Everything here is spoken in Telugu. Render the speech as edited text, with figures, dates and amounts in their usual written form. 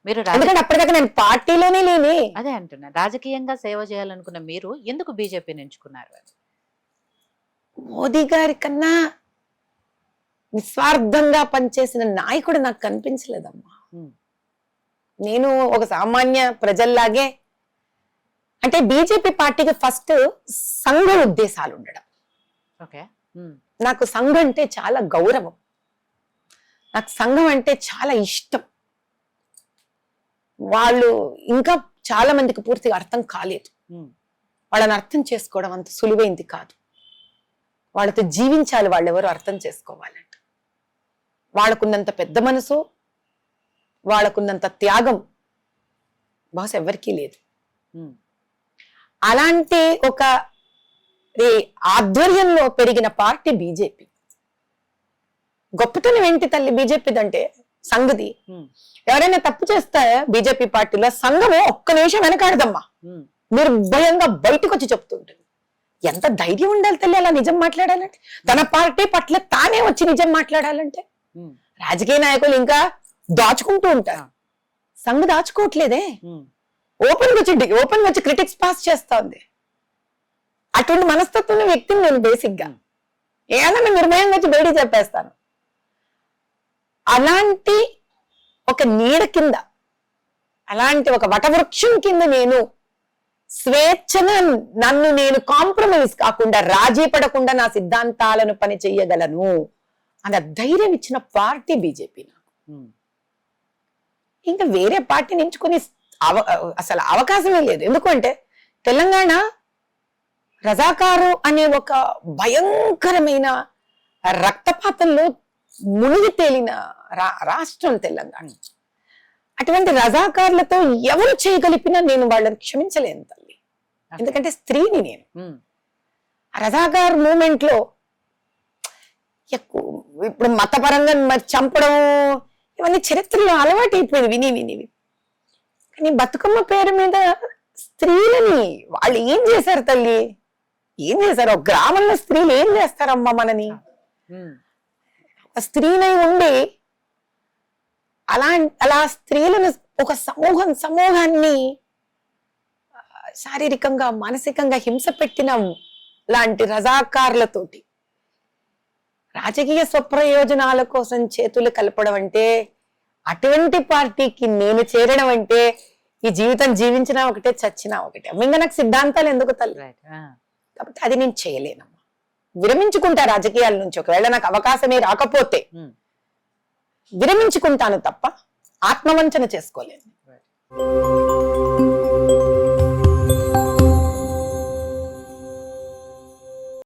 మీరు ఎందుకంటే అప్పటిదాకా నేను పార్టీలోనే లేని. అదే అంటున్నా, రాజకీయంగా సేవ చేయాలనుకున్న మీరు ఎందుకు బీజేపీని ఎంచుకున్నారు అని? మోదీ గారి కన్నా నిస్వార్థంగా పనిచేసిన నాయకుడు నాకు కనిపించలేదమ్మా. నేను ఒక సామాన్య ప్రజల్లాగే, అంటే బీజేపీ పార్టీకి ఫస్ట్ సంఘ ఉద్దేశాలు ఉండడం. ఓకే. నాకు సంఘం అంటే చాలా గౌరవం, నాకు సంఘం అంటే చాలా ఇష్టం. వాళ్ళు ఇంకా చాలా మందికి పూర్తిగా అర్థం కాలేదు. వాళ్ళని అర్థం చేసుకోవడం అంత సులువైంది కాదు. వాళ్ళతో జీవించాలి, వాళ్ళెవరో అర్థం చేసుకోవాలంట. వాళ్ళకున్నంత పెద్ద మనసు, వాళ్ళకున్నంత త్యాగం బహుశా ఎవరికీ లేదు. అలాంటి ఒక ఆధ్వర్యంలో పెరిగిన పార్టీ బీజేపీ. గొప్పతనం ఏంటి తల్లి బీజేపీదంటే? సంఘది. ఎవరైనా తప్పు చేస్తే బీజేపీ పార్టీలో సంఘము ఒక్క నిమిషం వెనకాడదమ్మా, నిర్భయంగా బయటకు వచ్చి చెప్తుంటుంది. ఎంత ధైర్యం ఉండాలి తల్లి అలా నిజం మాట్లాడాలంటే, తన పార్టీ పట్ల తానే వచ్చి నిజం మాట్లాడాలంటే. రాజకీయ నాయకులు ఇంకా దాచుకుంటూ ఉంటారు, సంఘ దాచుకోవట్లేదే, ఓపెన్ వచ్చి క్రిటిక్స్ పాస్ చేస్తా ఉంది. అటువంటి మనస్తత్వం వ్యక్తిని నేను బేసిక్ గా ఏదైనా నిర్భయంగా వచ్చి బయటికి చెప్పేస్తాను. అలాంటి ఒక నీడ కింద, అలాంటి ఒక వటవృక్షం కింద నేను స్వేచ్ఛగా నన్ను నేను కాంప్రమైజ్ కాకుండా, రాజీ పడకుండా నా సిద్ధాంతాలను పని చెయ్యగలను అన్న ధైర్యం ఇచ్చిన పార్టీ బీజేపీ నాకు. ఇంకా వేరే పార్టీని ఎంచుకుని అసలు అవకాశమే లేదు. ఎందుకంటే తెలంగాణ రజాకారు అనే ఒక భయంకరమైన రక్తపాతంలో మునిగి తేలిన రాష్ట్రం తెలంగాణ. అటువంటి రజాకారులతో ఎవరు చేయగలిపినా నేను వాళ్ళని క్షమించలేను తల్లి. ఎందుకంటే స్త్రీని నేను. రజాకార్ మూమెంట్ లో ఇప్పుడు మతపరంగా మరి చంపడం ఇవన్నీ చరిత్రలో అలవాటు అయిపోయింది విని విని. కానీ బతుకమ్మ పేరు మీద స్త్రీలని వాళ్ళు ఏం చేశారు తల్లి? ఏం చేశారు? ఒక గ్రామంలో స్త్రీలు ఏం చేస్తారమ్మా మనని? స్త్రీనై ఉండి అలా స్త్రీలను ఒక సమూహాన్ని శారీరకంగా మానసికంగా హింస పెట్టిన లాంటి రజాకార్లతోటి రాజకీయ స్వప్రయోజనాల కోసం చేతులు కలపడం అంటే, అటువంటి పార్టీకి నేను చేరడం అంటే, ఈ జీవితం జీవించినా ఒకటే చచ్చినా ఒకటే. ఇంకా నాకు సిద్ధాంతాలు ఎందుకు తల్లి? కాబట్టి అది నేను చేయలేనమ్మా. విరమించుకుంటా రాజకీయాల నుంచి, ఒకవేళ నాకు అవకాశమే రాకపోతే విరమించుకుంటాను తప్ప ఆత్మవంచన చేసుకోలేను.